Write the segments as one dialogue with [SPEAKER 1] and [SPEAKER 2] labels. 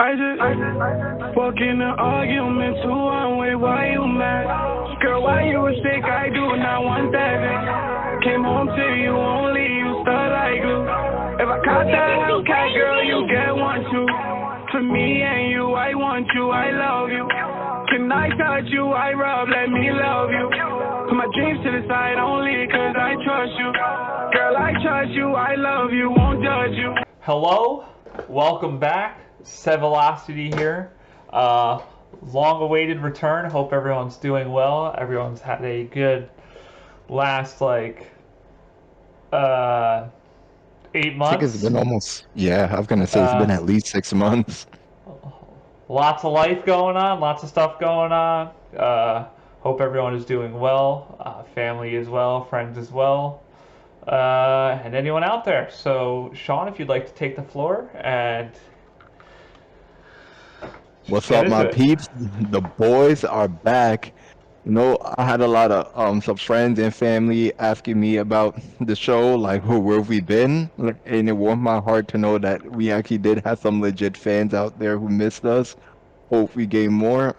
[SPEAKER 1] I just walk in the argument, two-way, why you mad? Girl, why you a sick? I do not want that. Came home to you only, you stuck like glue. If I caught that Hellcat, girl, you get one too. For me and you, I want you, I love you. Can I touch you? I rub, let me love you. Put my dreams to the side only cause I trust you. Girl, I trust you, I love you, won't judge you.
[SPEAKER 2] Hello, welcome back. SEVelocity here. Long-awaited return. Hope everyone's doing well. Everyone's had a good last 8 months.
[SPEAKER 3] I think it's been almost, I was gonna say it's been at least 6 months.
[SPEAKER 2] Lots of life going on, lots of stuff going on. Hope everyone is doing well, family as well, friends as well, and anyone out there. So, Sean, if you'd like to take the floor and
[SPEAKER 3] What's up, my peeps? The boys are back. You know, I had a lot of some friends and family asking me about the show, like where have we been? And it warmed my heart to know that we actually did have some legit fans out there who missed us. Hope we gain more.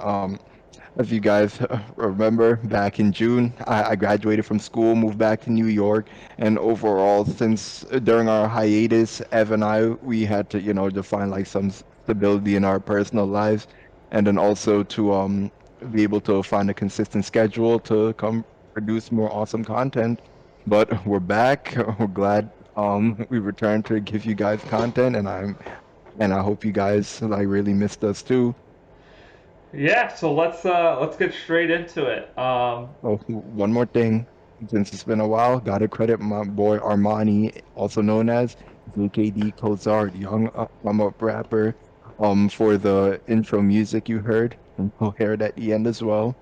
[SPEAKER 3] As you guys remember, back in June, I graduated from school, moved back to New York, and overall, since during our hiatus, Ev and I, we had to, to find like some stability in our personal lives, and then also to be able to find a consistent schedule to come produce more awesome content. But we're back. We're glad we returned to give you guys content, and I hope you guys like really missed us too.
[SPEAKER 2] Yeah, so let's get straight into it.
[SPEAKER 3] Oh, one more thing. Since it's been a while, gotta credit my boy Armani, also known as JKD Kozard, young up rapper, for the intro music you heard, and we'll hear it at the end as well.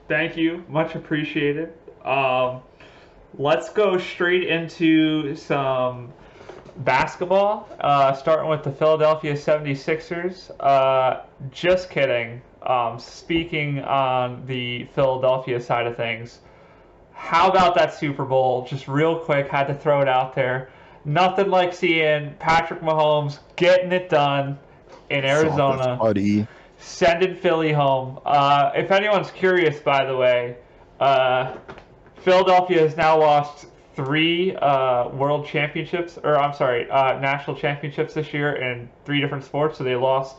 [SPEAKER 2] Thank you, much appreciated. Let's go straight into some basketball, starting with the Philadelphia 76ers. Just kidding. Speaking on the Philadelphia side of things, how about that Super Bowl? Just real quick, had to throw it out there. Nothing like seeing Patrick Mahomes getting it done in Arizona, sending Philly home. If anyone's curious, by the way, Philadelphia has now lost 3 world championships, national championships this year in 3 different sports. So they lost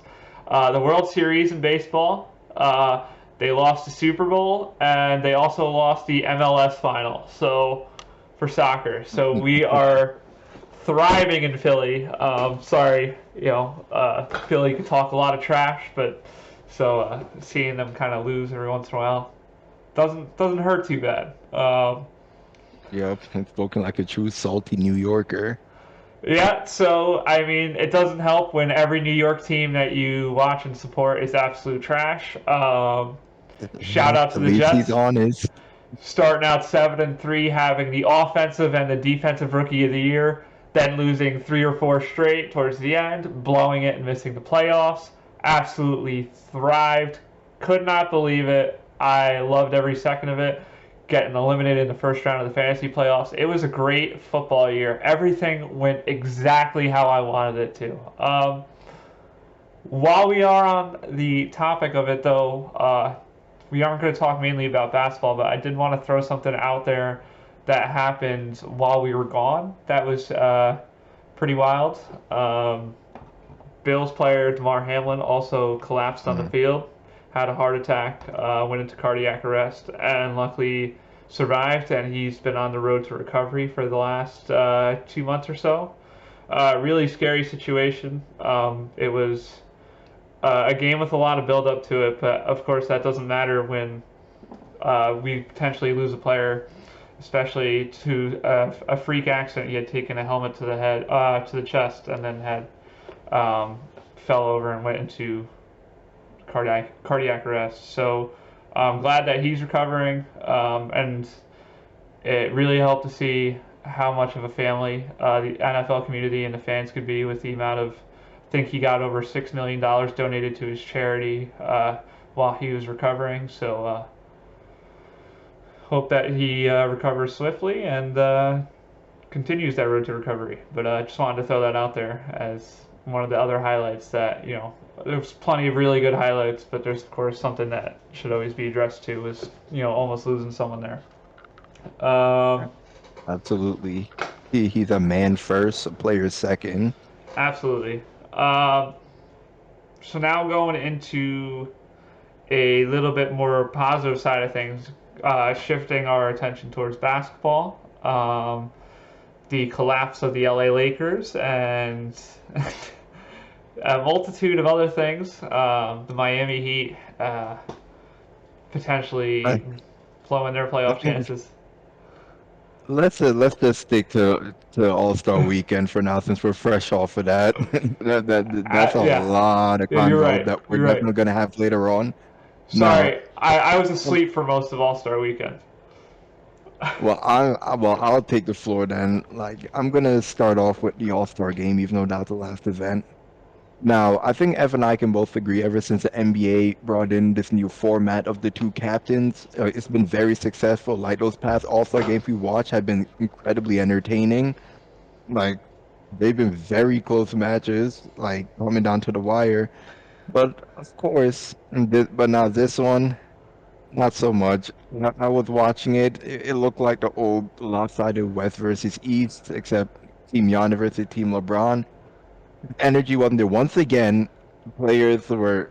[SPEAKER 2] the World Series in baseball, they lost the Super Bowl, and they also lost the MLS final. So for soccer, so we are thriving in Philly. Sorry, Philly could talk a lot of trash, but so seeing them kind of lose every once in a while doesn't hurt too bad.
[SPEAKER 3] Yep, and spoken like a true salty New Yorker.
[SPEAKER 2] Yeah, so, I mean, it doesn't help when every New York team that you watch and support is absolute trash. Shout out to the Jets.
[SPEAKER 3] He's honest.
[SPEAKER 2] Starting out 7-3, having the offensive and the defensive rookie of the year, then losing 3 or 4 straight towards the end, blowing it and missing the playoffs. Absolutely thrived. Could not believe it. I loved every second of it. Getting eliminated in the first round of the fantasy playoffs. It was a great football year. Everything went exactly how I wanted it to. While we are on the topic of it, though, we aren't going to talk mainly about basketball, but I did want to throw something out there that happened while we were gone. That was pretty wild. Bills player Damar Hamlin also collapsed on the field. Had a heart attack, went into cardiac arrest, and luckily survived, and he's been on the road to recovery for the last 2 months or so. Really scary situation. It was a game with a lot of build-up to it, but of course that doesn't matter when we potentially lose a player, especially to a freak accident. He had taken a helmet to the head, to the chest, and then had fell over and went into cardiac arrest. So I'm glad that he's recovering, and it really helped to see how much of a family the NFL community and the fans could be with the amount of, I think he got over $6 million donated to his charity while he was recovering. So hope that he recovers swiftly and continues that road to recovery. But I just wanted to throw that out there as one of the other highlights that, there's plenty of really good highlights, but there's, of course, something that should always be addressed too is, almost losing someone there.
[SPEAKER 3] Absolutely. He's a man first, a player second.
[SPEAKER 2] Absolutely. So now going into a little bit more positive side of things, shifting our attention towards basketball. The collapse of the LA Lakers and a multitude of other things. The Miami Heat potentially blowing their playoff chances.
[SPEAKER 3] Let's just stick to All-Star Weekend for now, since we're fresh off of that. That's a
[SPEAKER 2] Yeah,
[SPEAKER 3] lot of
[SPEAKER 2] yeah, you're
[SPEAKER 3] convo
[SPEAKER 2] right.
[SPEAKER 3] that we're
[SPEAKER 2] You're right.
[SPEAKER 3] definitely gonna have later on. Now,
[SPEAKER 2] Sorry, I was asleep for most of All-Star Weekend.
[SPEAKER 3] I'll take the floor then. Like, I'm gonna start off with the All-Star game, even though that's the last event. Now, I think Ev and I can both agree ever since the NBA brought in this new format of the two captains, it's been very successful. Like, those past All-Star games we watched have been incredibly entertaining. Like, they've been very close matches, like coming down to the wire. But of course, but now this one, not so much. I was watching it. It looked like the old lopsided West versus East, except Team Giannis versus Team LeBron. Energy wasn't there. Once again, players were,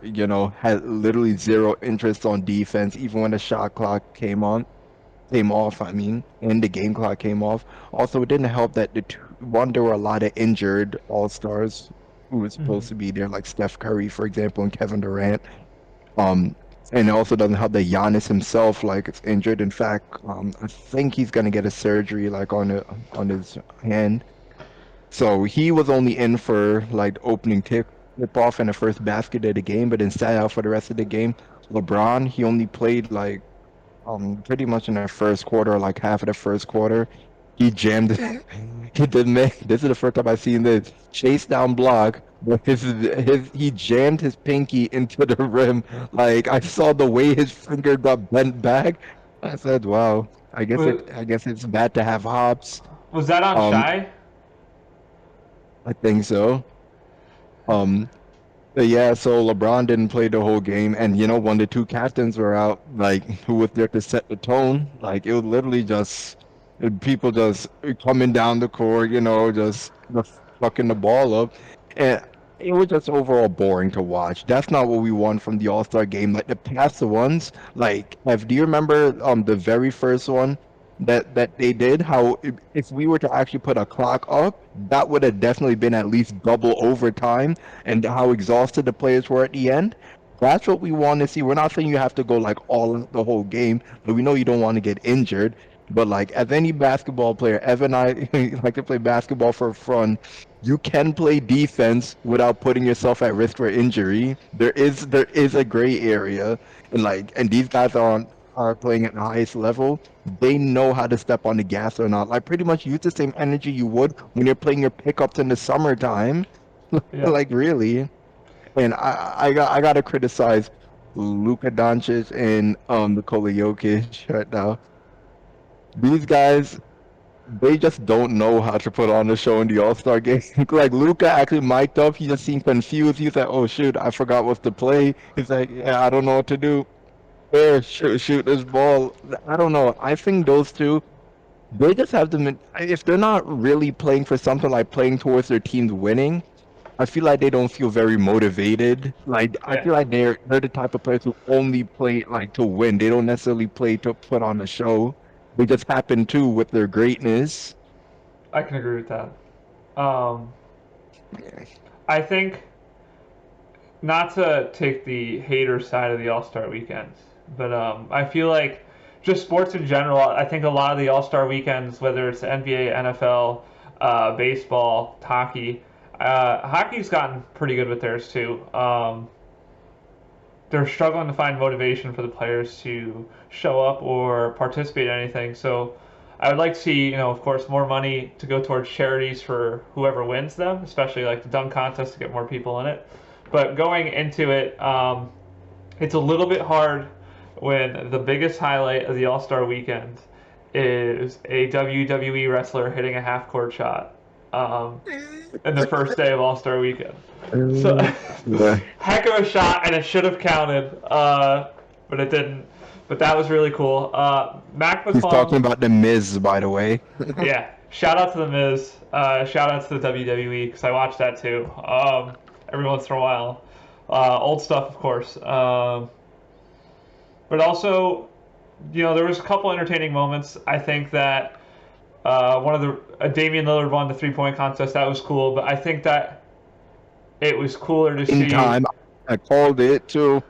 [SPEAKER 3] had literally zero interest on defense, even when the shot clock came off, I mean, and the game clock came off. Also, it didn't help that there were a lot of injured All-Stars who were supposed to be there, like Steph Curry, for example, and Kevin Durant. Um, and it also doesn't help that Giannis himself, like, is injured. In fact, I think he's gonna get a surgery, like, on his hand. So he was only in for like opening tip off and the first basket of the game, but then sat out for the rest of the game. LeBron, he only played like pretty much in the first quarter, like half of the first quarter. He jammed he did make this is the first time I've seen this chase down block, but he jammed his pinky into the rim. Like, I saw the way his finger got bent back. I said, wow,
[SPEAKER 2] Was,
[SPEAKER 3] I guess it's bad to have hops.
[SPEAKER 2] was that on
[SPEAKER 3] Um,
[SPEAKER 2] Shy?
[SPEAKER 3] I think so. Um, but yeah, so LeBron didn't play the whole game, and when the two captains were out, like, who was there to set the tone? Like, it was literally just people just coming down the court, just fucking the ball up, and it was just overall boring to watch. That's not what we want from the All-Star game. Like, the past ones, like, do you remember the very first one that they did? How if we were to actually put a clock up, that would have definitely been at least double overtime, and how exhausted the players were at the end. That's what we want to see. We're not saying you have to go like all out the whole game, but we know you don't want to get injured. But like, as any basketball player, Evan and I like to play basketball for fun. You can play defense without putting yourself at risk for injury. There is a gray area, and these guys are playing at the highest level. They know how to step on the gas or not. Like, pretty much use the same energy you would when you're playing your pickups in the summertime.
[SPEAKER 2] Yeah.
[SPEAKER 3] Like, really. And I gotta criticize Luka Doncic and Nikola Jokic right now. These guys, they just don't know how to put on a show in the All-Star game. Like, Luka actually mic'd up. He just seemed confused. He's like, "Oh shoot, I forgot what to play." He's like, "Yeah, I don't know what to do. There, shoot this ball." I don't know. I think those two, they just have to. If they're not really playing for something like playing towards their team's winning, I feel like they don't feel very motivated. Like, I
[SPEAKER 2] Yeah,
[SPEAKER 3] feel like they're the type of players who only play like to win. They don't necessarily play to put on a show. They just happen to with their greatness.
[SPEAKER 2] I can agree with that. Um, I think not to take the hater side of the All Star weekends, but I feel like just sports in general. I think a lot of the All Star weekends, whether it's NBA, NFL, baseball, hockey, hockey's gotten pretty good with theirs too. They're struggling to find motivation for the players to show up or participate in anything. So I would like to see, of course, more money to go towards charities for whoever wins them, especially like the dunk contest to get more people in it. But going into it, it's a little bit hard when the biggest highlight of the All-Star weekend is a WWE wrestler hitting a half-court shot. in the first day of All-Star Weekend. So,
[SPEAKER 3] Yeah.
[SPEAKER 2] heck of a shot, and it should have counted, but it didn't. But that was really cool. Mac
[SPEAKER 3] He's talking
[SPEAKER 2] McClung,
[SPEAKER 3] about the Miz, by the way.
[SPEAKER 2] yeah. Shout out to the Miz. Shout out to the WWE because I watch that too. Every once in a while, old stuff, of course. But also, there was a couple entertaining moments. I think that one of the Damian Lillard won the 3-point contest. That was cool, but I think that it was cooler to see.
[SPEAKER 3] In time, I called it too.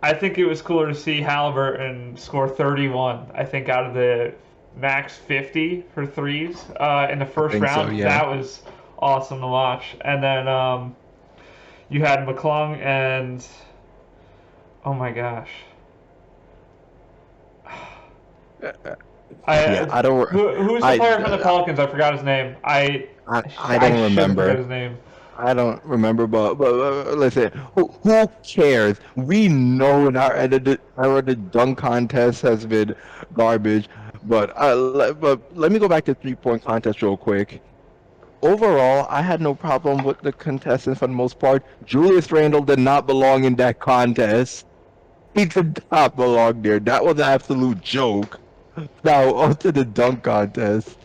[SPEAKER 2] I think it was cooler to see Halliburton score 31. I think out of the max 50 for threes in the first round.
[SPEAKER 3] So, yeah.
[SPEAKER 2] That was awesome to watch. And then you had McClung and oh my gosh.
[SPEAKER 3] I don't.
[SPEAKER 2] Who's the player from the Pelicans? I forgot his name. I
[SPEAKER 3] don't remember.
[SPEAKER 2] Forget his name.
[SPEAKER 3] I don't remember, but listen, who cares? We know in our era the dunk contest has been garbage, but let me go back to 3-point contest real quick. Overall, I had no problem with the contestants for the most part. Julius Randle did not belong in that contest. He did not belong there. That was an absolute joke. Now, on to the dunk contest.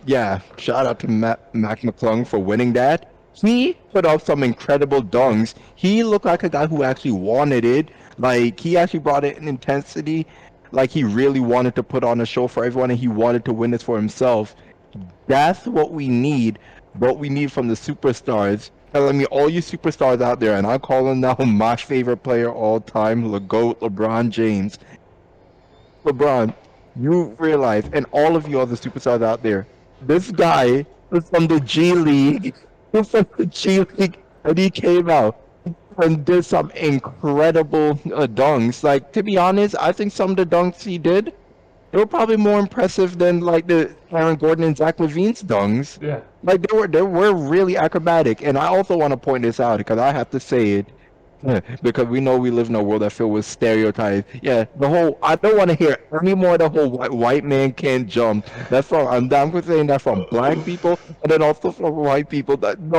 [SPEAKER 3] Yeah, shout out to Mac McClung for winning that. He put up some incredible dunks. He looked like a guy who actually wanted it. Like, he actually brought it in intensity. Like, he really wanted to put on a show for everyone, and he wanted to win this for himself. That's what we need. What we need from the superstars. I mean, all you superstars out there, and I'm calling now my favorite player all time, the GOAT, LeBron James. LeBron, you realize, and all of you other superstars out there, this guy was from the G League. He's from the G League, and he came out and did some incredible dunks. Like, to be honest, I think some of the dunks he did, they were probably more impressive than like the Aaron Gordon and Zach LaVine's dunks.
[SPEAKER 2] Yeah.
[SPEAKER 3] Like, they were really acrobatic. And I also want to point this out because I have to say it. Because we know we live in a world that filled with stereotypes. Yeah, I don't want to hear any more of the whole white man can't jump. That's from, I'm down for saying that from black people, and then also from white people. That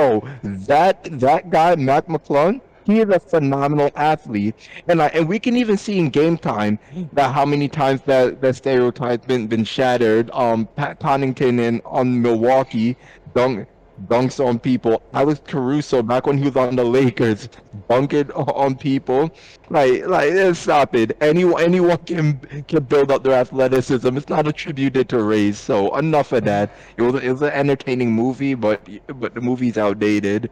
[SPEAKER 3] guy, Mac McClung, he is a phenomenal athlete. And we can even see in game time that how many times that stereotype's been shattered. Pat Connaughton on Milwaukee, dunks on people. Alex Caruso back when he was on the Lakers, dunking on people. Like stop it. Anyone can build up their athleticism. It's not attributed to race. So enough of that. It was an entertaining movie, but the movie's outdated.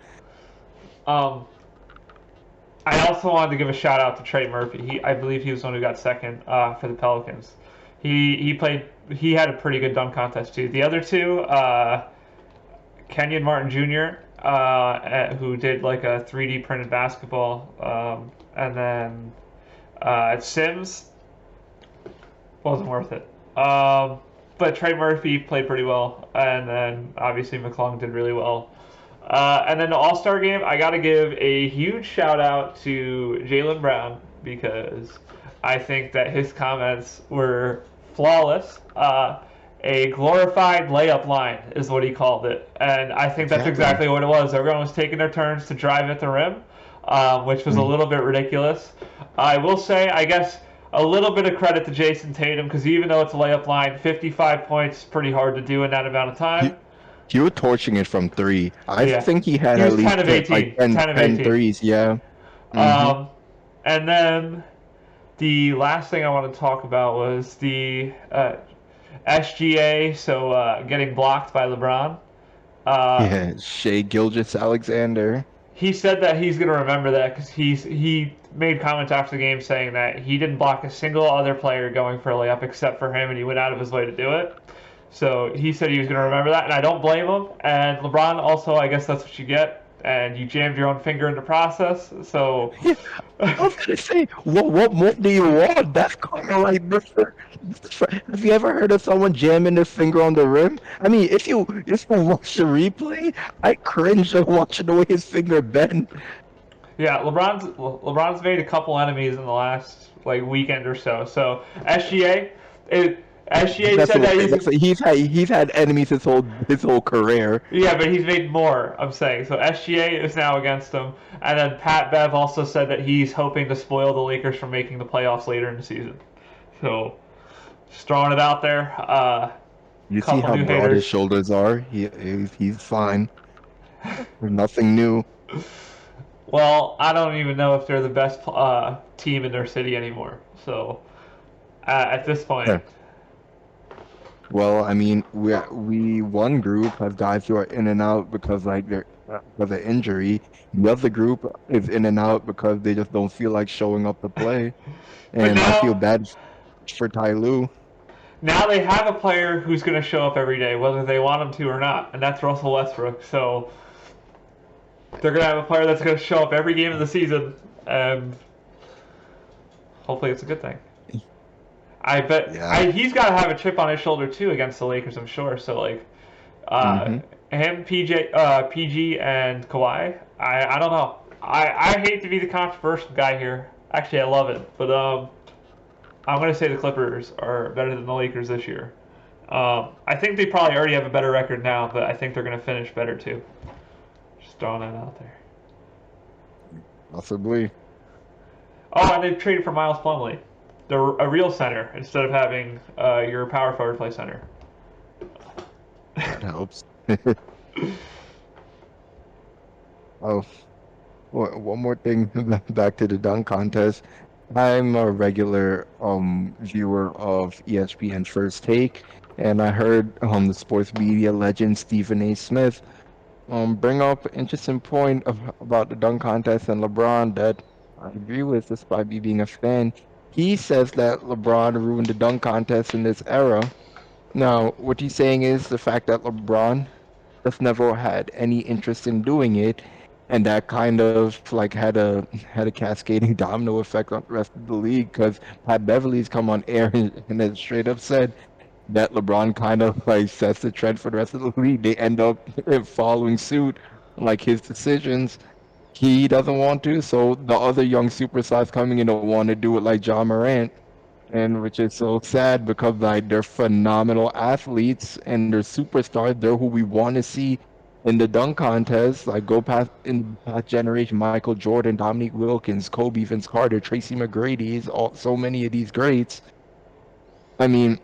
[SPEAKER 2] I also wanted to give a shout out to Trey Murphy. I believe he was the one who got second for the Pelicans. He had a pretty good dunk contest too. The other two, Kenyon Martin Jr., who did like a 3D printed basketball, and then Sims wasn't worth it. But Trey Murphy played pretty well, and then obviously McClung did really well. And then the All-Star game, I got to give a huge shout out to Jaylen Brown because I think that his comments were flawless. A glorified layup line is what he called it. And I think that's exactly what it was. Everyone was taking their turns to drive at the rim, which was a little bit ridiculous. I will say, I guess, a little bit of credit to Jason Tatum because even though it's a layup line, 55 points is pretty hard to do in that amount of time.
[SPEAKER 3] You were torching it from three. I think he had at least
[SPEAKER 2] 10 of 18.
[SPEAKER 3] like 10 threes, yeah.
[SPEAKER 2] And then the last thing I want to talk about was the SGA, so getting blocked by LeBron.
[SPEAKER 3] Shai Gilgeous-Alexander.
[SPEAKER 2] He said that he's going to remember that because he made comments after the game saying that he didn't block a single other player going for a layup except for him, and he went out of his way to do it. So he said he was going to remember that, and I don't blame him. And LeBron also, I guess that's what you get, and you jammed your own finger in the process. So
[SPEAKER 3] I was going to say, what more do you want? That's kind of like have you ever heard of someone jamming their finger on the rim? I mean, if you watch the replay, I cringe at watching the way his finger bent.
[SPEAKER 2] Yeah, LeBron's made a couple enemies in the last weekend or so. So SGA, SGA
[SPEAKER 3] That's
[SPEAKER 2] said
[SPEAKER 3] what
[SPEAKER 2] that
[SPEAKER 3] I'm saying. He's had enemies his whole career.
[SPEAKER 2] yeah, but he's made more, I'm saying. So SGA is now against him. And then Pat Bev also said that he's hoping to spoil the Lakers from making the playoffs later in the season. So, just throwing it out there.
[SPEAKER 3] You see
[SPEAKER 2] Couple
[SPEAKER 3] how
[SPEAKER 2] new
[SPEAKER 3] broad his
[SPEAKER 2] haters.
[SPEAKER 3] shoulders are. He's fine. There's nothing new.
[SPEAKER 2] Well, I don't even know if they're the best team in their city anymore. So, at this point,
[SPEAKER 3] Yeah. Well, I mean, we one group has guys who are in and out because like they're because of injury. The other group is in and out because they just don't feel like showing up to play.
[SPEAKER 2] but
[SPEAKER 3] And I feel bad for Ty Lue.
[SPEAKER 2] now they have a player who's going to show up every day, whether they want him to or not, and that's Russell Westbrook. So they're going to have a player that's going to show up every game of the season, and hopefully it's a good thing. I bet
[SPEAKER 3] Yeah.
[SPEAKER 2] he's got to have a chip on his shoulder too against the Lakers, I'm sure. So like,
[SPEAKER 3] Hmm.
[SPEAKER 2] him, PG, and Kawhi. I don't know. I hate to be the controversial guy here. Actually, I love it, but I'm gonna say the Clippers are better than the Lakers this year. I think they probably already have a better record now, but I think they're gonna finish better too. Just throwing that out there.
[SPEAKER 3] Possibly.
[SPEAKER 2] Oh, and they traded for Miles Plumlee. They're a real center instead of having your power forward play center.
[SPEAKER 3] That helps. Oh, one more thing back to the dunk contest. I'm a regular viewer of ESPN's First Take, and I heard the sports media legend Stephen A. Smith bring up an interesting point about the dunk contest and LeBron that I agree with despite me being a fan. He says that LeBron ruined the dunk contest in this era. Now, what he's saying is the fact that LeBron just never had any interest in doing it, and that kind of like had a cascading domino effect on the rest of the league because Pat Beverly's come on air and has straight up said that LeBron kind of like sets the trend for the rest of the league. They end up following suit, like his decisions. He doesn't want to, so the other young superstars coming in don't want to do it like John Morant, and which is so sad because like they're phenomenal athletes and they're superstars. They're who we want to see in the dunk contest. Like go past in the past generation, Michael Jordan, Dominique Wilkins, Kobe, Vince Carter, Tracy McGrady's, all so many of these greats. I mean,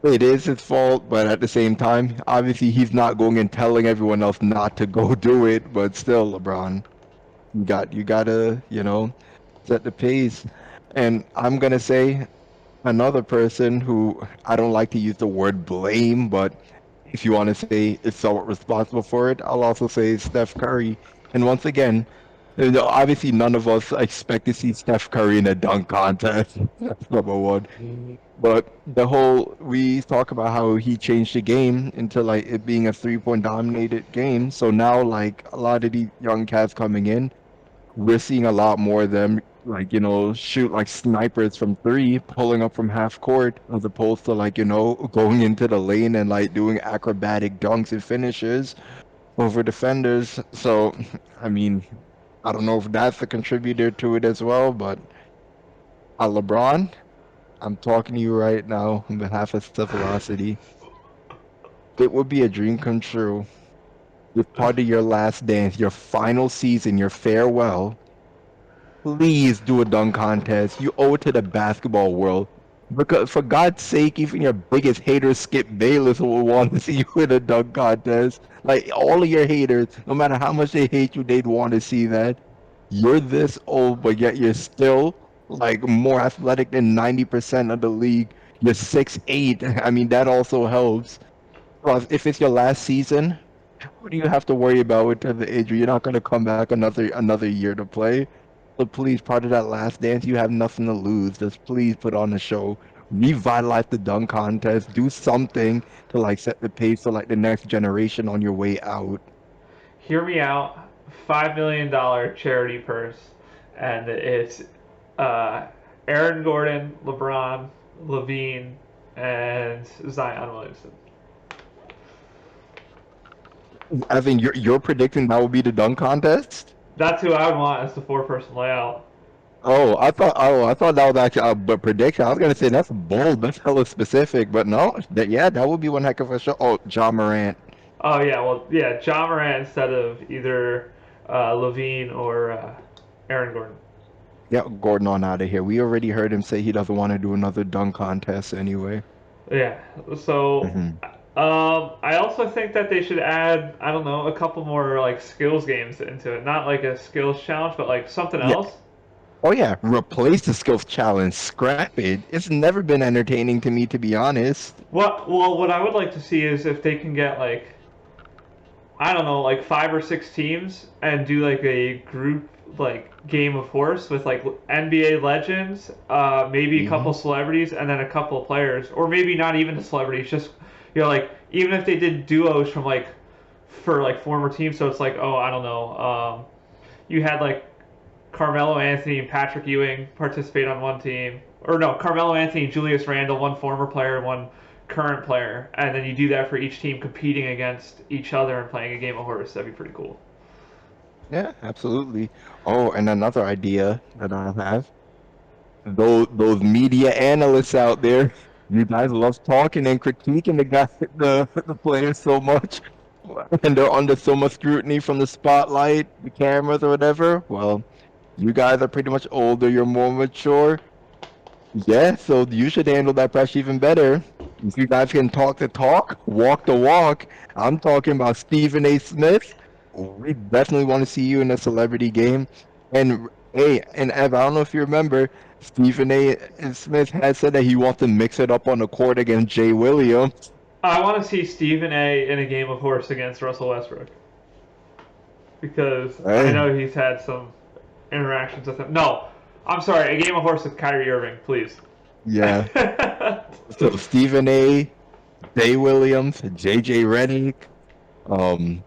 [SPEAKER 3] it is his fault, but at the same time, obviously he's not going and telling everyone else not to go do it. But still, LeBron, you gotta set the pace. And I'm gonna say another person who I don't like to use the word blame, but if you want to say is somewhat responsible for it, I'll also say Steph Curry. And once again, obviously none of us expect to see Steph Curry in a dunk contest. That's number one. But the whole we talk about how he changed the game into like it being a 3-point dominated game. So now like a lot of these young cats coming in, we're seeing a lot more of them like shoot like snipers from three, pulling up from half court, as opposed to like going into the lane and like doing acrobatic dunks and finishes over defenders. So I mean, I don't know if that's a contributor to it as well, but LeBron, I'm talking to you right now on behalf of SEVelocity. It would be a dream come true if part of your last dance, your final season, your farewell. Please do a dunk contest. You owe it to the basketball world. Because for God's sake, even your biggest hater, Skip Bayless, will want to see you in a dunk contest. Like all of your haters, no matter how much they hate you, they'd want to see that. You're this old, but yet you're still like more athletic than 90% of the league. You're 6'8". I mean, that also helps. Plus, if it's your last season, what do you have to worry about with the injury? You're not going to come back another year to play. So please, part of that last dance, you have nothing to lose. Just please put on a show, revitalize the dunk contest, do something to like set the pace for like the next generation on your way out.
[SPEAKER 2] Hear me out. $5 million charity purse, and it's uh, Aaron Gordon, LeBron, Levine, and Zion Williamson.
[SPEAKER 3] I think you're predicting that will be the dunk contest.
[SPEAKER 2] That's who I would want as the four-person layout.
[SPEAKER 3] I thought that was actually a prediction. I was gonna say that's bold, that's hella specific, but no, that would be one heck of a show. Oh, John Morant.
[SPEAKER 2] Oh yeah, well yeah, John Morant instead of either Levine or Aaron Gordon.
[SPEAKER 3] Yeah, Gordon on out of here. We already heard him say he doesn't want to do another dunk contest anyway.
[SPEAKER 2] Yeah. So,
[SPEAKER 3] Hmm.
[SPEAKER 2] I also think that they should add, I don't know, a couple more like skills games into it. Not like a skills challenge, but like something
[SPEAKER 3] Yeah.
[SPEAKER 2] else.
[SPEAKER 3] Oh yeah, replace the skills challenge. Scrap it. It's never been entertaining to me, to be honest.
[SPEAKER 2] What I would like to see is if they can get like, I don't know, like 5 or 6 teams and do like a group like game of horse with like NBA legends, maybe a couple
[SPEAKER 3] Hmm.
[SPEAKER 2] celebrities, and then a couple of players, or maybe not even the celebrities, just like even if they did duos from like for like former teams, so it's like I don't know, you had like Carmelo Anthony and Patrick Ewing participate on one team, or no, Carmelo Anthony and Julius Randle, one former player, one current player, and then you do that for each team competing against each other and playing a game of horse. That'd be pretty cool.
[SPEAKER 3] Yeah, absolutely. Oh, and another idea that I have. Those media analysts out there, you guys love talking and critiquing the players so much, and they're under so much scrutiny from the spotlight, the cameras, or whatever. Well, you guys are pretty much older, you're more mature. Yeah, so you should handle that pressure even better. If you guys can talk the talk, walk the walk. I'm talking about Stephen A. Smith. We definitely want to see you in a celebrity game. And hey, and Ev, I don't know if you remember, Stephen A. Smith has said that he wants to mix it up on the court against Jay Williams.
[SPEAKER 2] I want to see Stephen A. in a game of horse against Russell Westbrook because I
[SPEAKER 3] Hey,
[SPEAKER 2] know he's had some interactions with him. No, I'm sorry, a game of horse with Kyrie Irving, please.
[SPEAKER 3] yeah. So Stephen A., Jay Williams, JJ Redick. Um,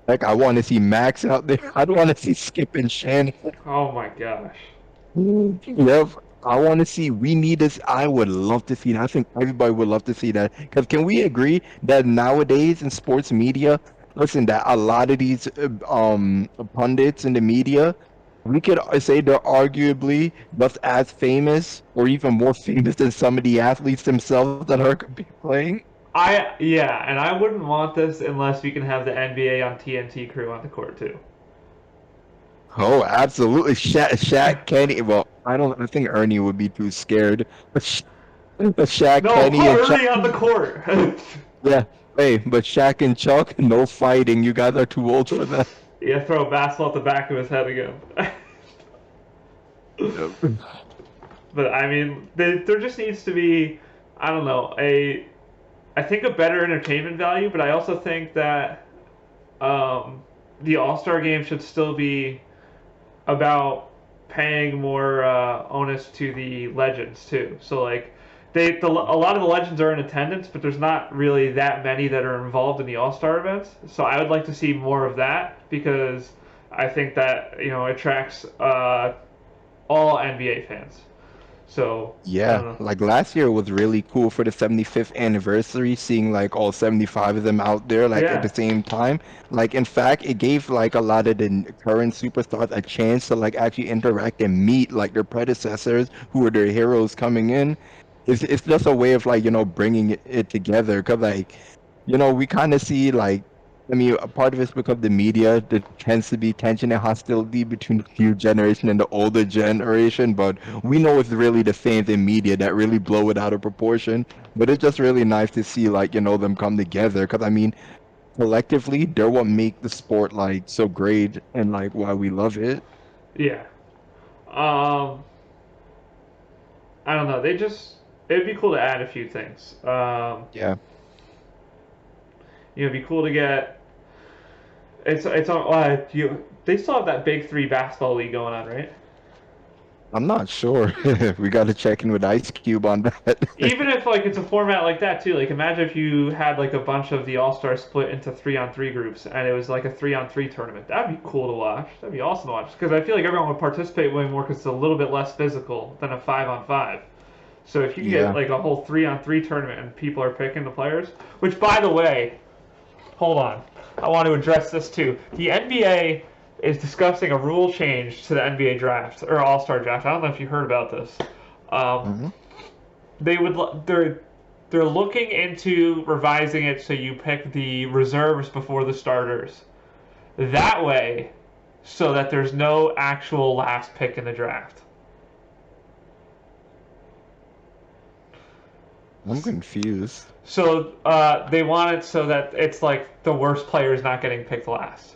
[SPEAKER 3] Like I want to see Max out there. I don't want to see Skip and Shannon.
[SPEAKER 2] Oh my gosh.
[SPEAKER 3] Yep. I want to see. We need this. I would love to see that. I think everybody would love to see that. Because can we agree that nowadays in sports media, listen, that a lot of these pundits in the media, we could say they're arguably just as famous or even more famous than some of the athletes themselves that are playing.
[SPEAKER 2] Yeah, and I wouldn't want this unless we can have the NBA on TNT crew on the court too.
[SPEAKER 3] Oh, absolutely. Shaq Kenny. Well, I don't. I think Ernie would be too scared. But Shaq
[SPEAKER 2] No,
[SPEAKER 3] Kenny
[SPEAKER 2] put
[SPEAKER 3] and Chuck.
[SPEAKER 2] Ernie on the court.
[SPEAKER 3] Yeah. Hey, but Shaq and Chuck, no fighting. You guys are too old for that.
[SPEAKER 2] Yeah, throw a basketball at the back of his head again.
[SPEAKER 3] Yep.
[SPEAKER 2] But I mean, there just needs to be, I don't know, I think a better entertainment value. But I also think that the All Star game should still be about paying more onus to the legends too. So like a lot of the legends are in attendance, but there's not really that many that are involved in the All Star events. So I would like to see more of that because I think that attracts all NBA fans. So I
[SPEAKER 3] Yeah,
[SPEAKER 2] don't know.
[SPEAKER 3] like last year was really cool for the 75th anniversary, seeing like all 75 of them out there like at the
[SPEAKER 2] Yeah,
[SPEAKER 3] same time. Like in fact, it gave like a lot of the current superstars a chance to like actually interact and meet like their predecessors who were their heroes coming in. It's just a way of like, bringing it together. 'Cause like, we kind of see like I mean, a part of it's because the media, there tends to be tension and hostility between the new generation and the older generation, but we know it's really the fans in media that really blow it out of proportion. But it's just really nice to see, like, them come together. Because, I mean, collectively, they're what make the sport, like, so great and, like, why we love it.
[SPEAKER 2] yeah. Um, I don't know. It'd be cool to add a few things.
[SPEAKER 3] Yeah.
[SPEAKER 2] It'd be cool to get. It's on. They still have that Big Three basketball league going on, right?
[SPEAKER 3] I'm not sure. We got to check in with Ice Cube on that.
[SPEAKER 2] Even if like it's a format like that too. Like imagine if you had like a bunch of the All Stars split into 3-on-3 groups, and it was like a 3-on-3 tournament. That'd be cool to watch. That'd be awesome to watch because I feel like everyone would participate way more because it's a little bit less physical than a 5-on-5. So if you can get
[SPEAKER 3] Yeah.
[SPEAKER 2] like a whole 3-on-3 tournament and people are picking the players, which by the way, hold on, I want to address this too. The NBA is discussing a rule change to the NBA draft or All-Star draft. I don't know if you heard about this. They're looking into revising it so you pick the reserves before the starters. That way, so that there's no actual last pick in the draft.
[SPEAKER 3] I'm confused.
[SPEAKER 2] So they want it so that it's like the worst player is not getting picked last.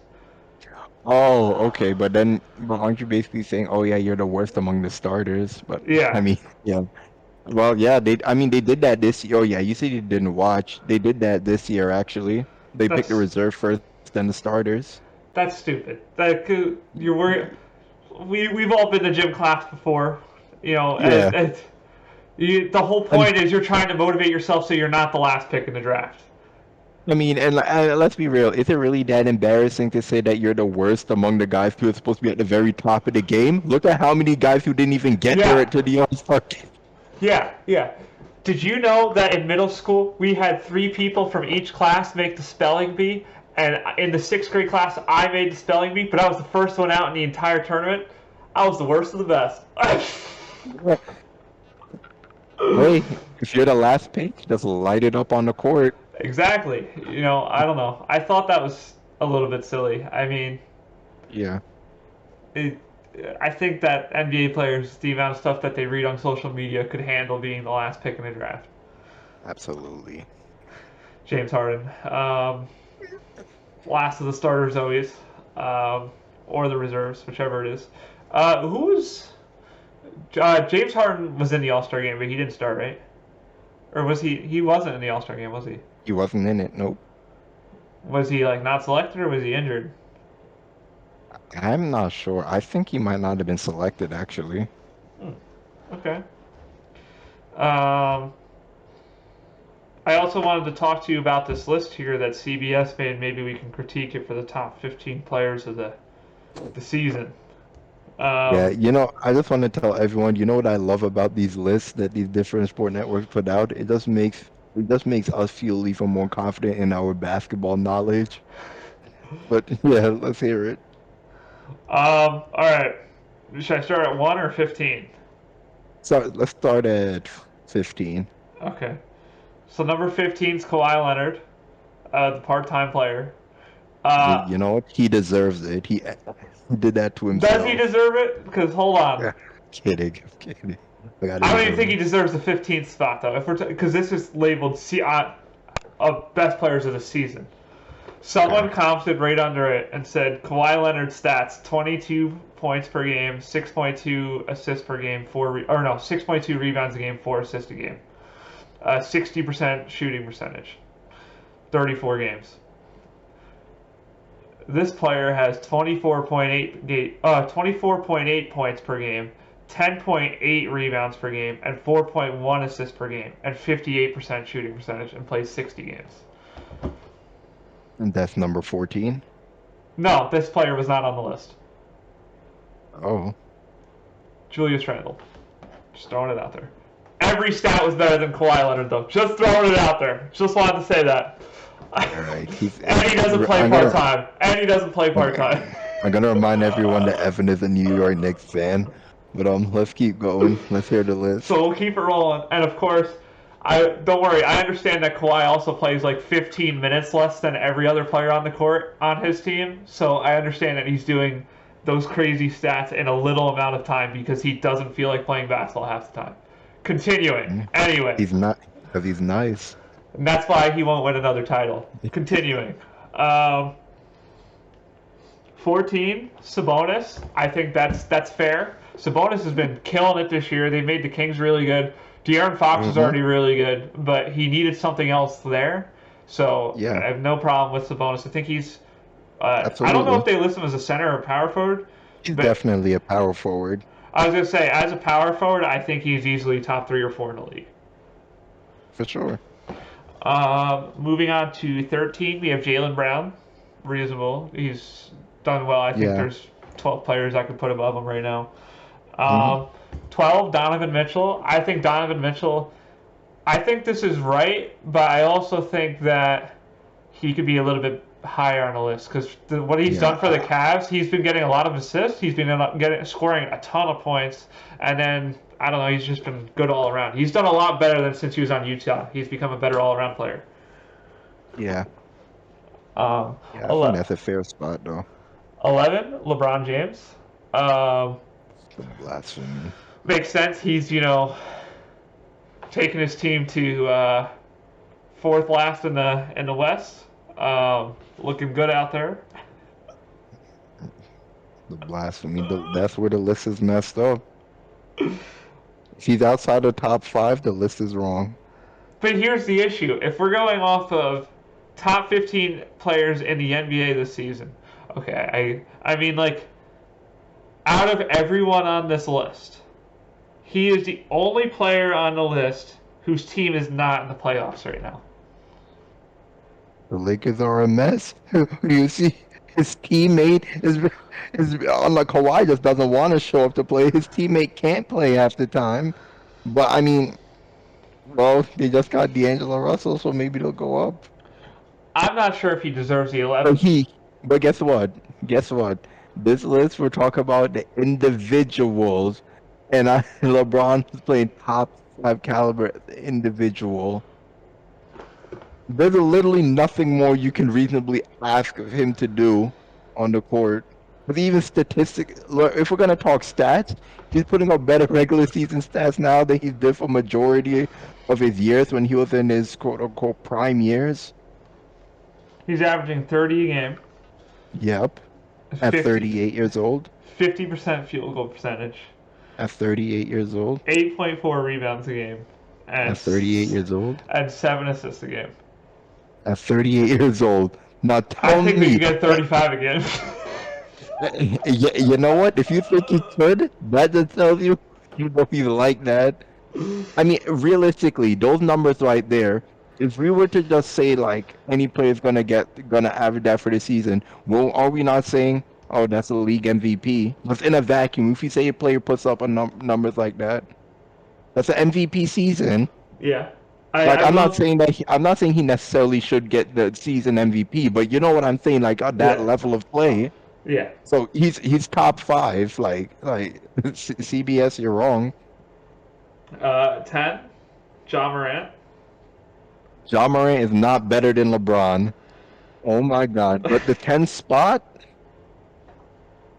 [SPEAKER 3] Oh, okay, but aren't you basically saying, oh yeah, you're the worst among the starters? But
[SPEAKER 2] Yeah.
[SPEAKER 3] I mean, yeah. Well, yeah, they did that this year. Oh yeah, you said you didn't watch. They did that this year actually. They picked the reserve first, then the starters.
[SPEAKER 2] That's stupid. You're worried. We've all been to gym class before,
[SPEAKER 3] Yeah.
[SPEAKER 2] The whole point is you're trying to motivate yourself so you're not the last pick in the draft.
[SPEAKER 3] I mean, and let's be real. Is it really that embarrassing to say that you're the worst among the guys who are supposed to be at the very top of the game? Look at how many guys who didn't even get there to the All-Star game.
[SPEAKER 2] Yeah. Did you know that in middle school we had 3 people from each class make the spelling bee? And in the 6th grade class, I made the spelling bee, but I was the first one out in the entire tournament. I was the worst of the best.
[SPEAKER 3] Hey, if you're the last pick, just light it up on the court.
[SPEAKER 2] Exactly. I don't know. I thought that was a little bit silly. I mean,
[SPEAKER 3] yeah.
[SPEAKER 2] I think that NBA players, the amount of stuff that they read on social media, could handle being the last pick in the draft.
[SPEAKER 3] Absolutely.
[SPEAKER 2] James Harden. Last of the starters always. Or the reserves, whichever it is. James Harden was in the All-Star game, but he didn't start, right? Or was he? He wasn't in the All-Star game, was he?
[SPEAKER 3] He wasn't in it, nope.
[SPEAKER 2] Was he not selected or was he injured?
[SPEAKER 3] I'm not sure. I think he might not have been selected, actually.
[SPEAKER 2] Okay. I also wanted to talk to you about this list here that CBS made. Maybe we can critique it for the top 15 players of the season.
[SPEAKER 3] Yeah, I just want to tell everyone, what I love about these lists that these different sport networks put out? It just makes us feel even more confident in our basketball knowledge. But yeah, let's hear it.
[SPEAKER 2] All right. Should I start at 1 or 15?
[SPEAKER 3] So let's start at 15.
[SPEAKER 2] Okay. So number 15 is Kawhi Leonard, the part-time player.
[SPEAKER 3] You know what? He deserves it. He did that to himself.
[SPEAKER 2] Does he deserve it? Because hold on.
[SPEAKER 3] Yeah, I'm kidding.
[SPEAKER 2] I don't even think he deserves the 15th spot though. Because this is labeled of best players of the season. Someone commented right under it and said Kawhi Leonard stats: 22 points per game, 6.2 assists per game, 6.2 rebounds a game, 4 assists a game, 60% shooting percentage, 34 games. This player has 24.8 points per game, 10.8 rebounds per game, and 4.1 assists per game, and 58% shooting percentage, and plays 60 games.
[SPEAKER 3] And that's number 14?
[SPEAKER 2] No, this player was not on the list.
[SPEAKER 3] Oh.
[SPEAKER 2] Julius Randle. Just throwing it out there. Every stat was better than Kawhi Leonard, though. Just throwing it out there. Just wanted to say that.
[SPEAKER 3] All right.
[SPEAKER 2] And he doesn't play part-time.
[SPEAKER 3] I'm going to remind everyone that Evan is a New York Knicks fan. But let's keep going. Let's hear the list.
[SPEAKER 2] So we'll keep it rolling. And of course, don't worry. I understand that Kawhi also plays 15 minutes less than every other player on the court on his team. So I understand that he's doing those crazy stats in a little amount of time because he doesn't feel like playing basketball half the time. Continuing. Anyway.
[SPEAKER 3] He's not, because he's nice.
[SPEAKER 2] And that's why he won't win another title. Continuing. 14, Sabonis. I think that's fair. Sabonis has been killing it this year. They made the Kings really good. De'Aaron Fox is already really good, but he needed something else there. So yeah. I have no problem with Sabonis. I think he's... I don't know if they list him as a center or power forward.
[SPEAKER 3] He's definitely a power forward.
[SPEAKER 2] I was going to say, as a power forward, I think he's easily top 3 or 4 in the league.
[SPEAKER 3] For sure.
[SPEAKER 2] Moving on to 13, we have Jaylen Brown. Reasonable. He's done well. I think there's 12 players I could put above him right now. 12, Donovan Mitchell. I think this is right, but I also think that he could be a little bit higher on the list because what he's done for the Cavs, he's been getting a lot of assists. He's been scoring a ton of points, and then I don't know, he's just been good all around. He's done a lot better than since he was on Utah. He's become a better all around player.
[SPEAKER 3] Yeah.
[SPEAKER 2] I
[SPEAKER 3] think that's a fair spot though.
[SPEAKER 2] 11, LeBron James.
[SPEAKER 3] Blasphemy.
[SPEAKER 2] Makes sense. He's taking his team to fourth last in the West. Looking good out there.
[SPEAKER 3] The blasphemy. That's where the list is messed up. If he's outside the top 5, the list is wrong.
[SPEAKER 2] But here's the issue. If we're going off of top 15 players in the NBA this season, okay, I mean, like, out of everyone on this list, he is the only player on the list whose team is not in the playoffs right now.
[SPEAKER 3] The Lakers are a mess. You see, his teammate is unlike Kawhi, just doesn't want to show up to play. His teammate can't play half the time. But I mean, well, they just got D'Angelo Russell, so maybe they'll go up.
[SPEAKER 2] I'm not sure if he deserves the 11.
[SPEAKER 3] But guess what? This list, we're talking about the individuals, and LeBron is playing top 5 caliber individual. There's literally nothing more you can reasonably ask of him to do on the court. But even if we're gonna talk stats, he's putting up better regular season stats now than he did for majority of his years when he was in his quote-unquote prime years.
[SPEAKER 2] He's averaging 30 a game.
[SPEAKER 3] Yep. At 38 years old.
[SPEAKER 2] 50% field goal percentage.
[SPEAKER 3] At 38 years old.
[SPEAKER 2] 8.4 rebounds a game.
[SPEAKER 3] At 38 years old.
[SPEAKER 2] And 7 assists a game.
[SPEAKER 3] At 38 years old. Now tell me.
[SPEAKER 2] I think we can get 35 again.
[SPEAKER 3] You know what? If you think you could, that just tells you don't even like that. I mean, realistically, those numbers right there, if we were to just say like any player is gonna average that for the season, well, are we not saying, oh, that's a league MVP? But in a vacuum, if you say a player puts up numbers like that, that's an MVP season.
[SPEAKER 2] Yeah.
[SPEAKER 3] I'm not saying he necessarily should get the season MVP, but you know what I'm saying, like at that level of play.
[SPEAKER 2] Yeah.
[SPEAKER 3] So he's top 5. Like CBS, you're wrong.
[SPEAKER 2] 10, Ja Morant.
[SPEAKER 3] Ja Morant is not better than LeBron. Oh my God! But the 10th spot.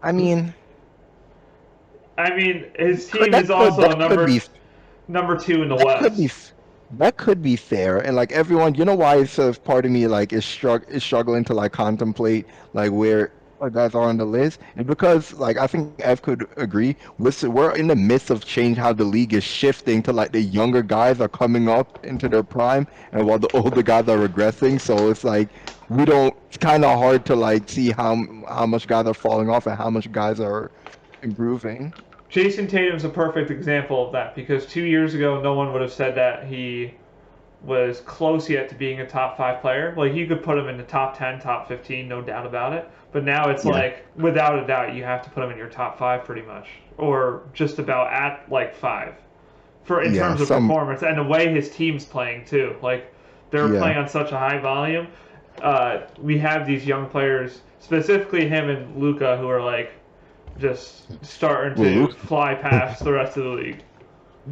[SPEAKER 3] I mean,
[SPEAKER 2] his team is also number 2 in the West.
[SPEAKER 3] That could be fair, and like everyone, you know why it's part of me like is struggling to like contemplate like where guys are on the list, and because like I think Ev could agree, we're in the midst of change how the league is shifting to like the younger guys are coming up into their prime, and while the older guys are regressing. So it's like it's kind of hard to like see how much guys are falling off and how much guys are improving.
[SPEAKER 2] Jason Tatum's a perfect example of that because 2 years ago, no one would have said that he was close yet to being a top 5 player. Like, you could put him in the top 10, top 15, no doubt about it. But now it's like, without a doubt, you have to put him in your top 5 pretty much. Or just about at, like, 5. In terms of performance. And the way his team's playing, too. Like, they're playing on such a high volume. We have these young players, specifically him and Luka, who are, like, just starting to fly past the rest of the league.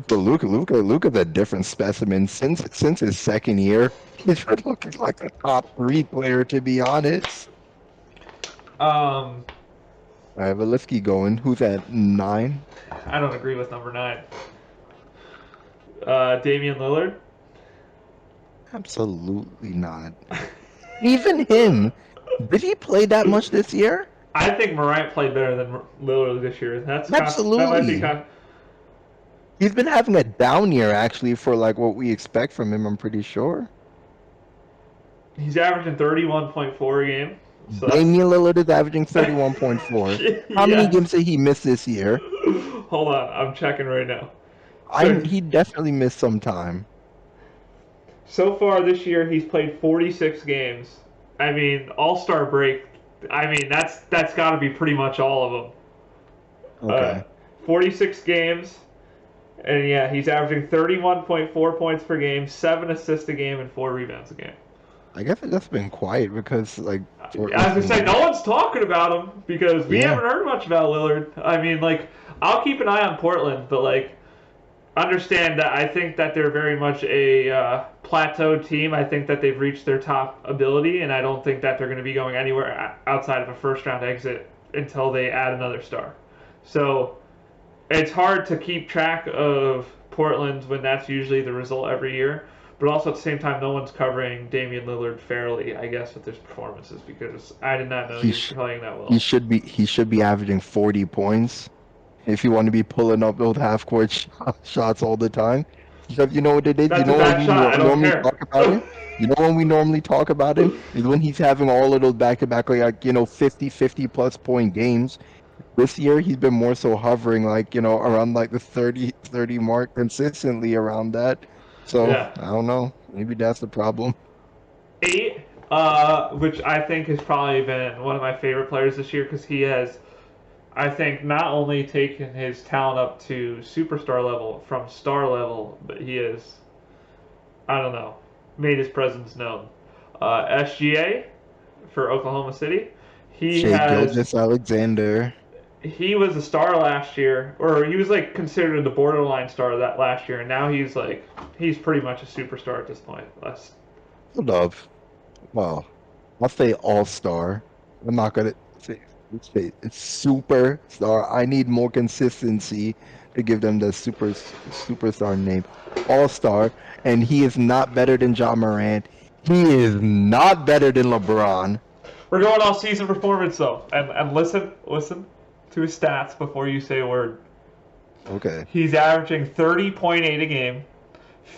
[SPEAKER 3] But Luka's a different specimen. Since his second year, he's looking like a top 3 player, to be honest. All right, but let's keep going. Who's at 9?
[SPEAKER 2] I don't agree with number 9. Damian Lillard?
[SPEAKER 3] Absolutely not. Even him. Did he play that much this year?
[SPEAKER 2] I think Morant played better than Lillard this year.
[SPEAKER 3] Absolutely. He's been having a down year, actually, for like what we expect from him, I'm pretty sure.
[SPEAKER 2] He's averaging 31.4 a game.
[SPEAKER 3] So Damian Lillard is averaging 31.4. How many games did he miss this year?
[SPEAKER 2] Hold on, I'm checking right now.
[SPEAKER 3] He definitely missed some time.
[SPEAKER 2] So far this year, he's played 46 games. I mean, All-Star break, that's got to be pretty much all of them.
[SPEAKER 3] Okay.
[SPEAKER 2] 46 games. And yeah, he's averaging 31.4 points per game, 7 assists a game, and 4 rebounds a game.
[SPEAKER 3] I guess it's just been quiet because, like,
[SPEAKER 2] I was gonna say no one's talking about him because we haven't heard much about Lillard. I mean, like, I'll keep an eye on Portland, but like, understand that I think that they're very much a plateaued team. I think that they've reached their top ability, and I don't think that they're going to be going anywhere outside of a first-round exit until they add another star. So it's hard to keep track of Portland when that's usually the result every year. But also at the same time, no one's covering Damian Lillard fairly, I guess, with his performances because I did not know he was playing that well.
[SPEAKER 3] He should be averaging 40 points if you want to be pulling up those half-court shots all the time. Because you know what it is?
[SPEAKER 2] That's
[SPEAKER 3] you know
[SPEAKER 2] a bad shot. I don't care.
[SPEAKER 3] Talk about him? You know when we normally talk about him? Is when he's having all of those back-to-back, like 50-plus point games. This year, he's been more so hovering, around, the 30 mark consistently around that. So,
[SPEAKER 2] yeah.
[SPEAKER 3] I don't know. Maybe that's the problem.
[SPEAKER 2] 8, which I think has probably been one of my favorite players this year because he has, I think, not only taken his talent up to superstar level from star level, but he has, I don't know, made his presence known. SGA for Oklahoma City.
[SPEAKER 3] Gilgeous-Alexander.
[SPEAKER 2] He was a star last year, or he was considered the borderline star that last year, and now he's pretty much a superstar at this point.
[SPEAKER 3] Well, I'll say all-star. I'm not gonna say it's superstar. I need more consistency to give them the superstar name. All-star, and he is not better than Ja Morant. He is not better than LeBron.
[SPEAKER 2] We're going all season performance though, and listen to his stats before you say a word.
[SPEAKER 3] Okay.
[SPEAKER 2] He's averaging 30.8 a game,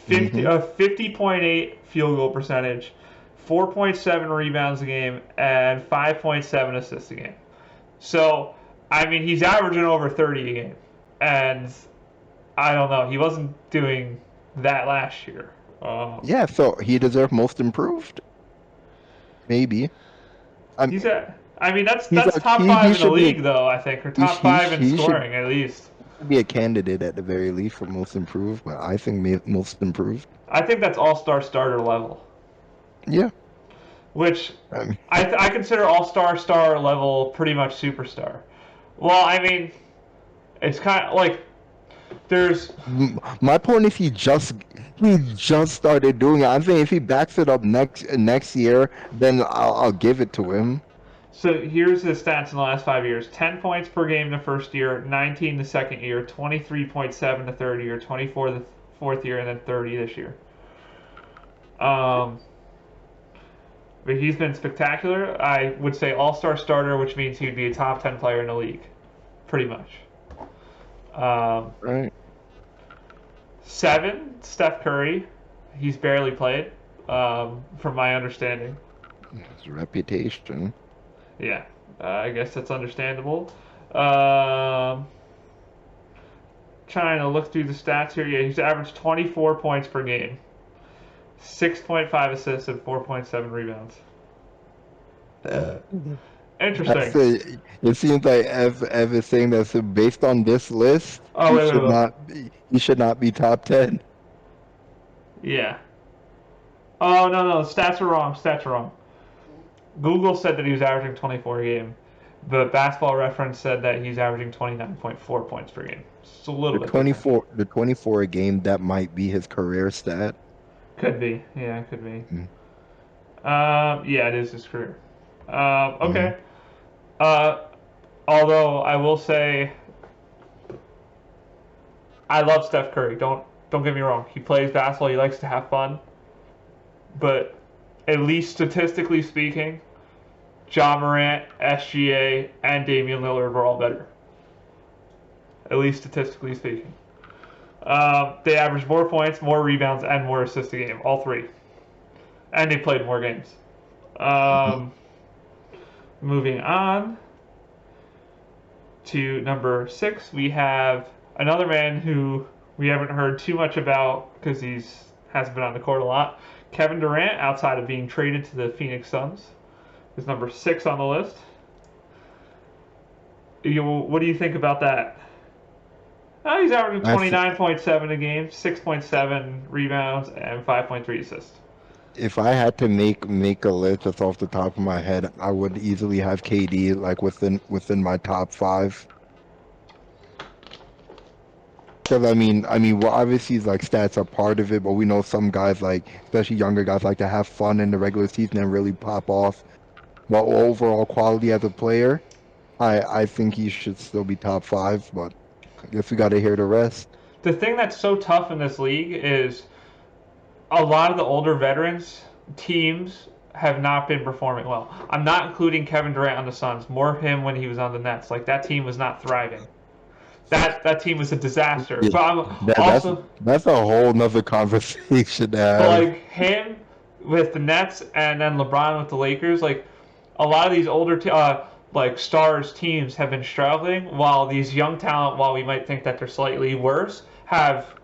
[SPEAKER 2] 50.8 field goal percentage, 4.7 rebounds a game, and 5.7 assists a game. So, I mean, he's averaging over 30 a game. And I don't know, he wasn't doing that last year.
[SPEAKER 3] So he deserved most improved. Maybe.
[SPEAKER 2] That's top 5 in the league, though, I think, or top 5 in scoring, at least.
[SPEAKER 3] Be a candidate at the very least for most improved, but I think most improved.
[SPEAKER 2] I think that's all-star starter level.
[SPEAKER 3] Yeah.
[SPEAKER 2] Which I consider all-star star level pretty much superstar. Well, I mean, it's kind of like there's.
[SPEAKER 3] My point is he just started doing it. I think if he backs it up next year, then I'll give it to him.
[SPEAKER 2] So here's his stats in the last 5 years: 10 points per game the first year, 19 the second year, 23.7 the third year, 24 the fourth year, and then 30 this year. But he's been spectacular. I would say all-star starter, which means he'd be a top 10 player in the league, pretty much.
[SPEAKER 3] Right.
[SPEAKER 2] 7, Steph Curry. He's barely played, from my understanding.
[SPEAKER 3] His reputation.
[SPEAKER 2] Yeah, I guess that's understandable. Trying to look through the stats here. Yeah, he's averaged 24 points per game, 6.5 assists, and 4.7 rebounds. Interesting.
[SPEAKER 3] It seems like Ev is saying that based on this list, he should not be top 10.
[SPEAKER 2] Yeah. Oh, no, stats are wrong. Google said that he was averaging 24 a game, but Basketball Reference said that he's averaging 29.4 points per game. It's a little bit
[SPEAKER 3] 24. The 24 a game, that might be his career stat.
[SPEAKER 2] Could be. Yeah, it could be. Yeah, it is his career. Okay. Although I will say, I love Steph Curry. Don't get me wrong. He plays basketball. He likes to have fun. But at least statistically speaking, Ja Morant, SGA, and Damian Lillard were all better. At least statistically speaking. They averaged more points, more rebounds, and more assists a game. All 3. And they played more games. Moving on to number 6, we have another man who we haven't heard too much about because hasn't been on the court a lot. Kevin Durant, outside of being traded to the Phoenix Suns, is number 6 on the list. What do you think about that? He's averaging 29.7 a game, 6.7 rebounds, and 5.3 assists.
[SPEAKER 3] if I had to make a list just off the top of my head, I would easily have KD like within my top five. Because well, obviously, like stats are part of it, but we know some guys, like especially younger guys, like to have fun in the regular season and really pop off. But overall quality as a player, I think he should still be top five. But I guess we got to hear the rest.
[SPEAKER 2] The thing that's so tough in this league is a lot of the older veterans teams have not been performing well. I'm not including Kevin Durant on the Suns. More him when he was on the Nets. Like that team was not thriving. That team was a disaster.
[SPEAKER 3] Yeah,
[SPEAKER 2] But I'm also
[SPEAKER 3] that's a whole nother conversation to
[SPEAKER 2] but
[SPEAKER 3] have.
[SPEAKER 2] like him with the Nets and then LeBron with the Lakers. Like a lot of these older like stars teams have been struggling, while these young talent, while we might think that they're slightly worse, have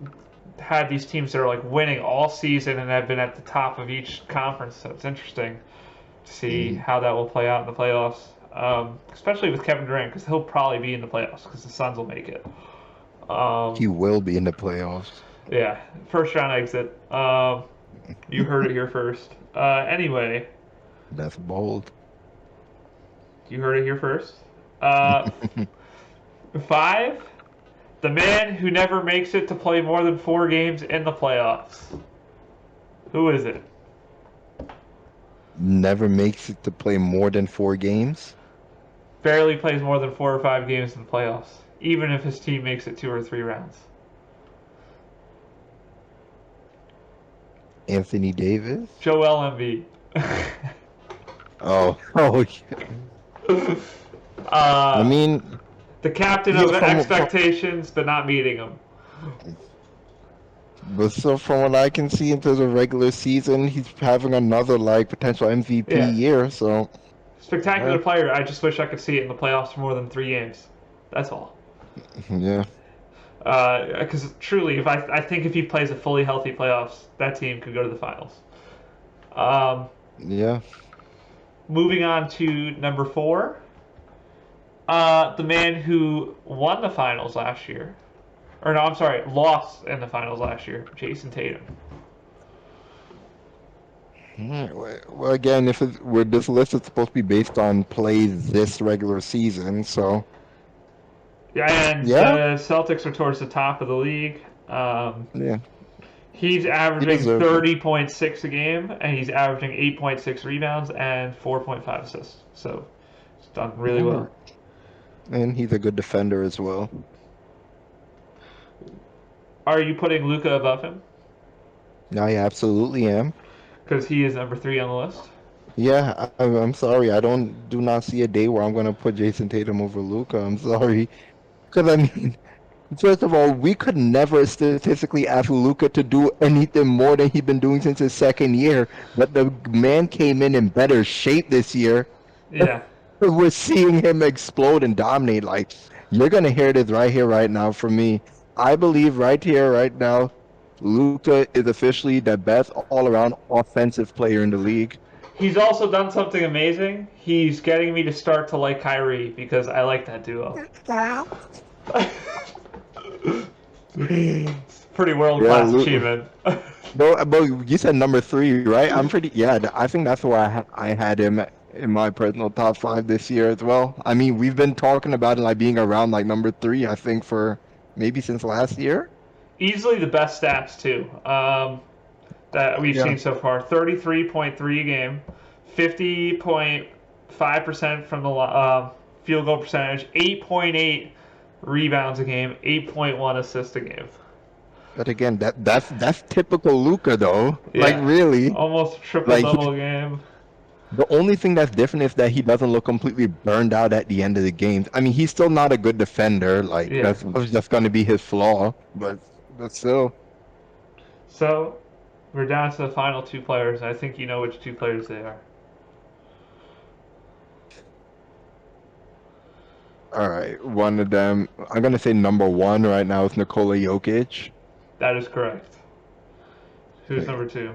[SPEAKER 2] had these teams that are like winning all season and have been at the top of each conference. So it's interesting to see how that will play out in the playoffs, especially with Kevin Durant, because he'll probably be in the playoffs because the Suns will make it.
[SPEAKER 3] He will be in the playoffs.
[SPEAKER 2] Yeah, first round exit. You heard it here first. Anyway,
[SPEAKER 3] That's bold.
[SPEAKER 2] you heard it here first. 5. The man who never makes it to play more than 4 games in the playoffs. Who is it?
[SPEAKER 3] Never makes it to play more than 4 games.
[SPEAKER 2] Barely plays more than 4 or 5 games in the playoffs, even if his team makes it 2 or 3 rounds.
[SPEAKER 3] Anthony Davis.
[SPEAKER 2] Joel Embiid.
[SPEAKER 3] Oh, yeah. I mean,
[SPEAKER 2] the captain of expectations, but not meeting them.
[SPEAKER 3] but so from what I can see into the regular season, he's having another like potential MVP
[SPEAKER 2] Yeah.
[SPEAKER 3] year. So
[SPEAKER 2] Spectacular player. I just wish I could see it in the playoffs for more than 3 games. That's all.
[SPEAKER 3] yeah,
[SPEAKER 2] Because truly, if I think if he plays a fully healthy playoffs, that team could go to the finals.
[SPEAKER 3] yeah.
[SPEAKER 2] Moving on to number 4, the man who won the finals last year, or no, I'm sorry, lost in the finals last year, Jason Tatum.
[SPEAKER 3] Well, again, this list is supposed to be based on plays this regular season, so
[SPEAKER 2] Yeah, and
[SPEAKER 3] yeah,
[SPEAKER 2] the Celtics are towards the top of the league.
[SPEAKER 3] yeah.
[SPEAKER 2] He's averaging
[SPEAKER 3] deserves it.
[SPEAKER 2] 30.6 a game, and he's averaging 8.6 rebounds and 4.5 assists. So he's done really well.
[SPEAKER 3] And he's a good defender as well.
[SPEAKER 2] Are you putting Luka above him?
[SPEAKER 3] I absolutely am.
[SPEAKER 2] Because he is number 3 on the list.
[SPEAKER 3] Yeah, I'm sorry. Do not see a day where I'm gonna put Jason Tatum over Luka. I'm sorry. Because I mean, first of all, we could never statistically ask Luka to do anything more than he's been doing since his second year. But the man came in better shape this year.
[SPEAKER 2] Yeah.
[SPEAKER 3] We're seeing him explode and dominate. Like, you're gonna hear this right here, right now from me. I believe right here, right now, Luka is officially the best all-around offensive player in the league.
[SPEAKER 2] He's also done something amazing. He's getting me to start to like Kyrie because I like that duo. Pretty world-class achievement.
[SPEAKER 3] But you said number 3, right? I think that's where I had him in my personal top 5 this year as well. I mean, we've been talking about it like being around like number 3, I think, for maybe since last year.
[SPEAKER 2] Easily the best stats too that we've seen so far. 33.3 a game, 50.5% from the field goal percentage, 8.8 rebounds a game, 8.1 assists a game.
[SPEAKER 3] But again, that's typical Luka though.
[SPEAKER 2] Yeah.
[SPEAKER 3] Like really,
[SPEAKER 2] almost triple-double game.
[SPEAKER 3] The only thing that's different is that he doesn't look completely burned out at the end of the game. I mean, he's still not a good defender. Like that's going to be his flaw, but still.
[SPEAKER 2] So, we're down to the final 2 players. I think you know which 2 players they are.
[SPEAKER 3] All right, one of them. I'm going to say number 1 right now is Nikola Jokic.
[SPEAKER 2] That is correct. Who's number 2?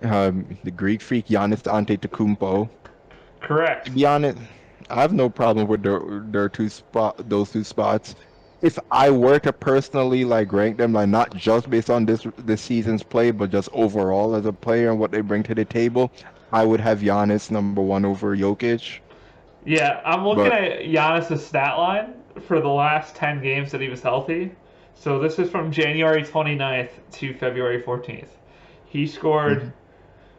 [SPEAKER 3] The Greek freak Giannis Antetokounmpo.
[SPEAKER 2] Correct.
[SPEAKER 3] To be honest, I have no problem with those 2 spots. if I were to personally like rank them, like not just based on this season's play, but just overall as a player and what they bring to the table, I would have Giannis number one over Jokic.
[SPEAKER 2] Yeah, I'm looking
[SPEAKER 3] But
[SPEAKER 2] at Giannis' stat line for the last 10 games that he was healthy. So this is from January 29th to February 14th. He scored
[SPEAKER 3] mhm.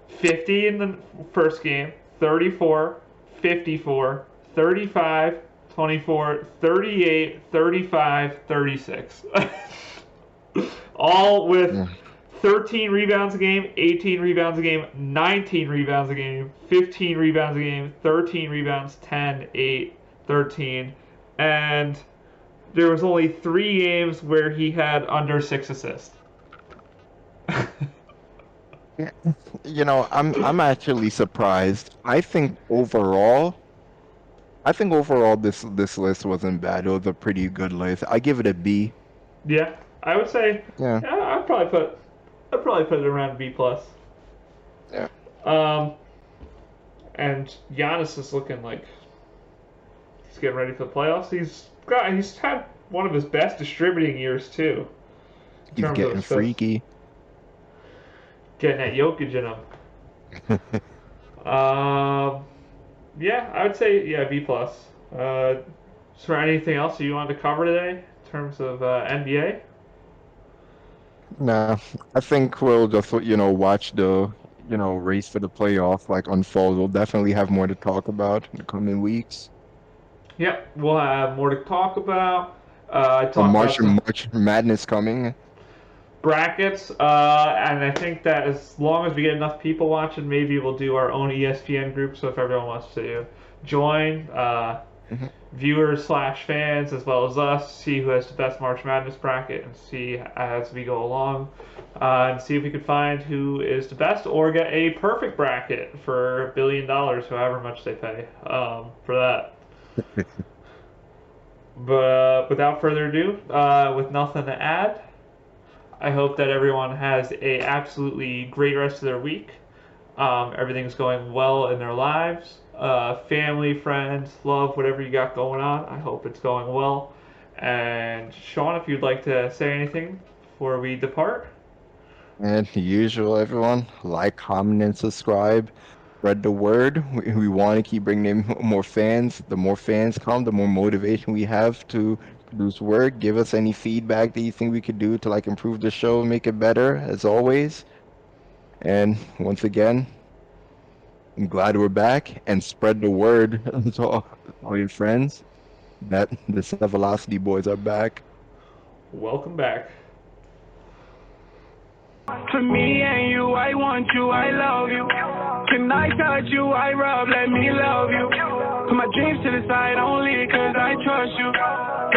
[SPEAKER 2] 50 in the first game, 34, 54, 35, 24, 38, 35, 36. All with
[SPEAKER 3] Yeah.
[SPEAKER 2] 13 rebounds a game, 18 rebounds a game, 19 rebounds a game, 15 rebounds a game, 13 rebounds, 10, 8, 13. And there was only 3 games where he had under 6 assists.
[SPEAKER 3] Yeah. I'm actually surprised. I think overall this list wasn't bad. It was a pretty good list. I give it a B.
[SPEAKER 2] Yeah, I would say,
[SPEAKER 3] Yeah.
[SPEAKER 2] yeah, I'd probably put it around B plus.
[SPEAKER 3] Yeah.
[SPEAKER 2] Um, and Giannis is looking like he's getting ready for the playoffs. He's had one of his best distributing years too, in
[SPEAKER 3] He's
[SPEAKER 2] terms of
[SPEAKER 3] getting
[SPEAKER 2] assists,
[SPEAKER 3] freaky.
[SPEAKER 2] getting that Jokic in him. Um, yeah, I would say yeah B plus. Is there anything else you wanted to cover today in terms of NBA?
[SPEAKER 3] Nah, I think we'll just, watch the, race for the playoff like unfold. We'll definitely have more to talk about in the coming weeks.
[SPEAKER 2] Yep, we'll have more to talk about.
[SPEAKER 3] The
[SPEAKER 2] Talk
[SPEAKER 3] March
[SPEAKER 2] about some
[SPEAKER 3] March Madness coming.
[SPEAKER 2] brackets, and I think that as long as we get enough people watching, maybe we'll do our own ESPN group. So if everyone wants to join,
[SPEAKER 3] Mhm.
[SPEAKER 2] viewers slash fans as well as us, see who has the best March Madness bracket, and see as we go along, and see if we could find who is the best, or get a perfect bracket for $1 billion, however much they pay for that. But without further ado, with nothing to add, I hope that everyone has a absolutely great rest of their week. Everything's going well in their lives. Family, friends, love, whatever you got going on. I hope it's going well. And Sean, if you'd like to say anything before we depart.
[SPEAKER 3] And the usual, everyone, like, comment, and subscribe. Spread the word. We want to keep bringing in more fans. The more fans come, the more motivation we have to produce work. Give us any feedback that you think we could do to like improve the show, make it better, as always. And once again, I'm glad we're back and spread the word to all your friends that the SEVelocity boys are back.
[SPEAKER 2] Welcome back.
[SPEAKER 1] To me and you, I want you, I love you. Can I touch you, I rub, let me love you. Put my dreams to the side only cause I trust you.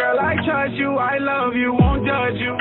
[SPEAKER 1] Girl, I trust you, I love you, won't judge you.